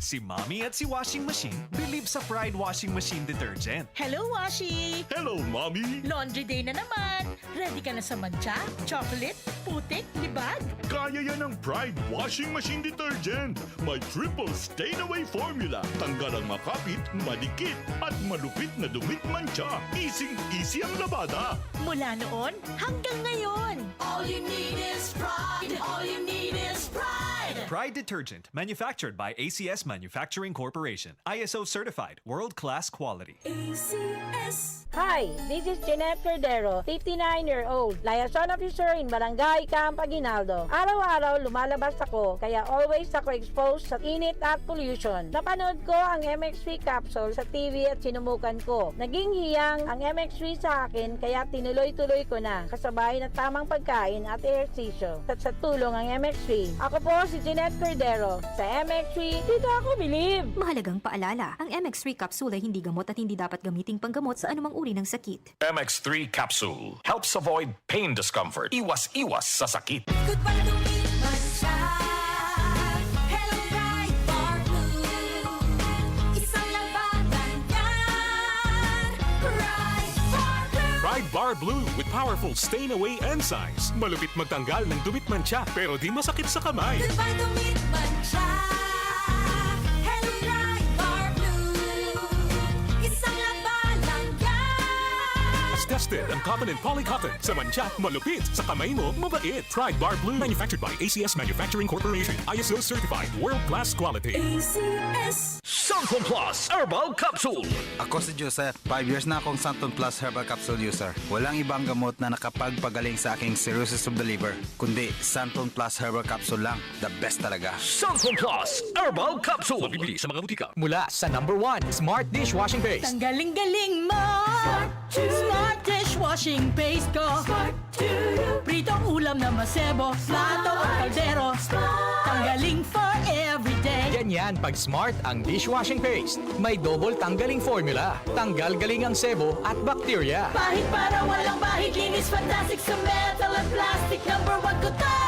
Si Mommy at si Washing Machine believe sa Pride Washing Machine Detergent. Hello, Washi! Hello, Mommy! Laundry day na naman! Ready ka na sa mancha, chocolate, putik, libag? Kaya yan ng Pride Washing Machine Detergent. May triple stain-away formula. Tanggal ang makapit, madikit, at malupit na dumit mancha. Easy ang labada. Mula noon hanggang ngayon! All you need is pride. All you need is pride. Pride Detergent, manufactured by ACS Manufacturing Corporation. ISO certified, world-class quality. ACS. Hi, this is Jeanette Cordero, 59-year-old, liaison officer in Barangay Camp Aguinaldo. Araw-araw lumalabas ako, kaya always ako exposed sa init at pollution. Napanood ko ang MX3 capsule sa TV at sinumukan ko. Naging hiyang ang MX3 sa akin, kaya tinuloy-tuloy ko na, kasabay ng tamang pagkain at ehersisyo. At sa tulong ang MX3. Ako po si Jeanette Cordero. Sa MX3, dito ako believe! Mahalagang paalala, ang MX3 capsule ay hindi gamot at hindi dapat gamiting panggamot sa anumang uri ng sakit. MX3 capsule helps avoid pain discomfort. Iwas sa sakit. Goodbye to me, my child. Hello, bright bar blue. Isang labanan yan. Bright bar blue. Pride Bar Blue with powerful stain-away enzymes. Malupit magtanggal ng dumit mancha pero di masakit sa kamay. Goodbye to me, my child. Hello, bright bar blue. Isang labanan yan. As tested ang cotton and polycotton. Sa mancha, malupit. Sa kamay mo, mabait. Pride Bar Blue. Manufactured by ACS Manufacturing Corporation. ISO certified. World-class quality. ACS. Santon Plus Herbal Capsule. Ako si Joseph. 5 years na akong Santon Plus Herbal Capsule user. Walang ibang gamot na nakapagpagaling sa aking cirrhosis of the liver, kundi Santon Plus Herbal Capsule lang. The best talaga. Santon Plus Herbal Capsule. Mabibili sa mga butika. Mula sa #1 Smart Dishwashing Paste. Tanggaling-galing mo! Smart dishwashing paste ko! Pritong ulam na masebo, plato at kaldero. Tanggaling for everyday. Ganyan pag Smart ang dishwashing paste. May double tanggaling formula. Tanggal galing ang sebo at bakterya. Bahid para walang bahid, linis fantastic sa metal at plastic. #1 ko to!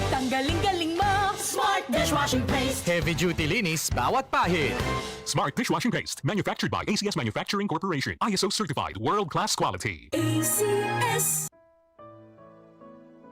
Tanggaling-galing mo! Smart dishwashing paste. Heavy duty linis bawat pahid. Smart Dishwashing Paste. Manufactured by ACS Manufacturing Corporation. ISO certified. World-class quality. ACS.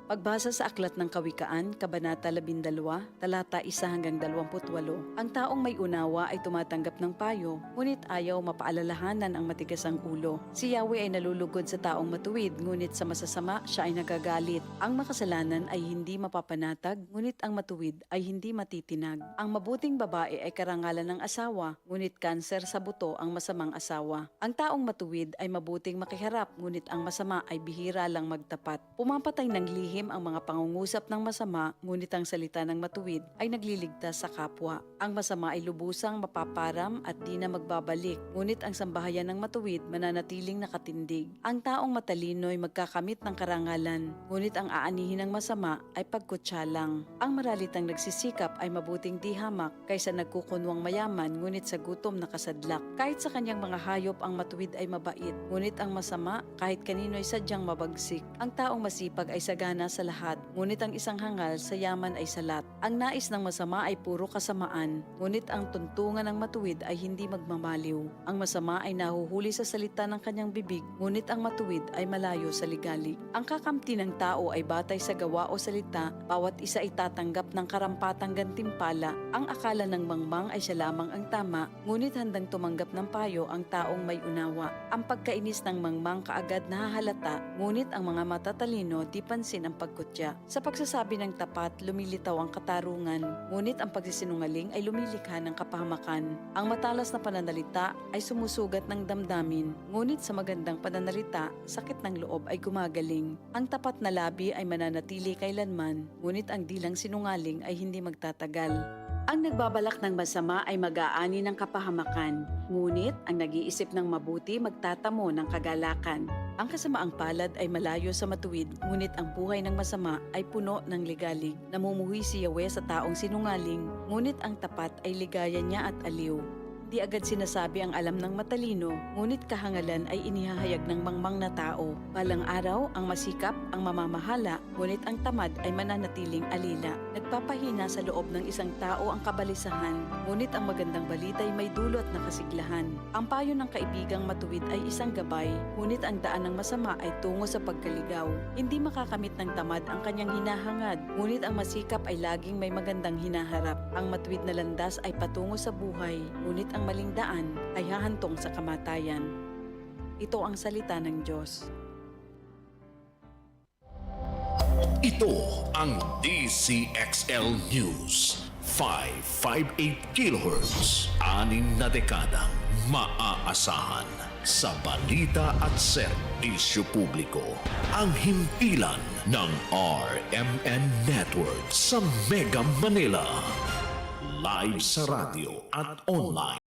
Pagbasa sa Aklat ng Kawikaan, Kabanata 12, talata 1 hanggang 28, ang taong may unawa ay tumatanggap ng payo, ngunit ayaw mapaalalahanan ang matigas ang ulo. Si Yahweh ay nalulugod sa taong matuwid, ngunit sa masasama siya ay nagagalit. Ang makasalanan ay hindi mapapanatag, ngunit ang matuwid ay hindi matitinag. Ang mabuting babae ay karangalan ng asawa, ngunit kanser sa buto ang masamang asawa. Ang taong matuwid ay mabuting makiharap, ngunit ang masama ay bihira lang magtapat. Pumapatay ng lihim ang mga pangungusap ng masama, ngunit ang salita ng matuwid ay nagliligtas sa kapwa. Ang masama ay lubusang mapaparam at di na magbabalik, ngunit ang sambahayan ng matuwid mananatiling nakatindig. Ang taong matalino ay magkakamit ng karangalan, ngunit ang aanihin ng masama ay pagkutsa lang. Ang maralitang nagsisikap ay mabuting di hamak kaysa nagkukunwang mayaman, ngunit sa gutom nakasadlak. Kahit sa kanyang mga hayop ang matuwid ay mabait, ngunit ang masama kahit kanino ay sadyang mabagsik. Ang taong masipag ay sagana sa lahat, ngunit ang isang hangal sa yaman ay salat. Ang nais ng masama ay puro kasamaan, ngunit ang tuntungan ng matuwid ay hindi magmamaliw. Ang masama ay nahuhuli sa salita ng kanyang bibig, ngunit ang matuwid ay malayo sa ligalig. Ang kakamti ng tao ay batay sa gawa o salita, bawat isa ay tatanggap ng karampatang gantimpala. Ang akala ng mangmang ay siya lamang ang tama, ngunit handang tumanggap ng payo ang taong may unawa. Ang pagkainis ng mangmang kaagad nahahalata, ngunit ang mga matatalino di pansin ang pagkutya. Sa pagsasabi ng tapat, lumilitaw ang katarungan, ngunit ang pagsisinungaling ay lumilikha ng kapahamakan. Ang matalas na pananalita ay sumusugat ng damdamin, ngunit sa magandang pananalita, sakit ng loob ay gumagaling. Ang tapat na labi ay mananatili kailanman, ngunit ang dilang sinungaling ay hindi magtatagal. Ang nagbabalak ng masama ay mag-aani ng kapahamakan, ngunit ang nag-iisip ng mabuti magtatamo ng kagalakan. Ang kasamaang palad ay malayo sa matuwid, ngunit ang buhay ng masama ay puno ng ligalig. Namumuhi si Yahweh sa taong sinungaling, ngunit ang tapat ay ligaya niya at aliw. Di agad sinasabi ang alam ng matalino, ngunit kahangalan ay inihahayag ng mangmang na tao. Balang araw, ang masikap ang mamamahala, ngunit ang tamad ay mananatiling alila. Nagpapahina sa loob ng isang tao ang kabalisahan, ngunit ang magandang balita ay may dulot na kasiglahan. Ang payo ng kaibigang matuwid ay isang gabay, ngunit ang daan ng masama ay tungo sa pagkaligaw. Hindi makakamit ng tamad ang kanyang hinahangad, ngunit ang masikap ay laging may magandang hinaharap. Ang matuwid na landas ay patungo sa buhay, ngunit ang maling daan ay hahantong sa kamatayan. Ito ang salita ng Diyos. Ito ang DCXL News. 558 kHz. 6 na dekadang maaasahan sa balita at serbisyo publiko. Ang himpilan ng RMN Network sa Mega Manila. Live sa radyo at online.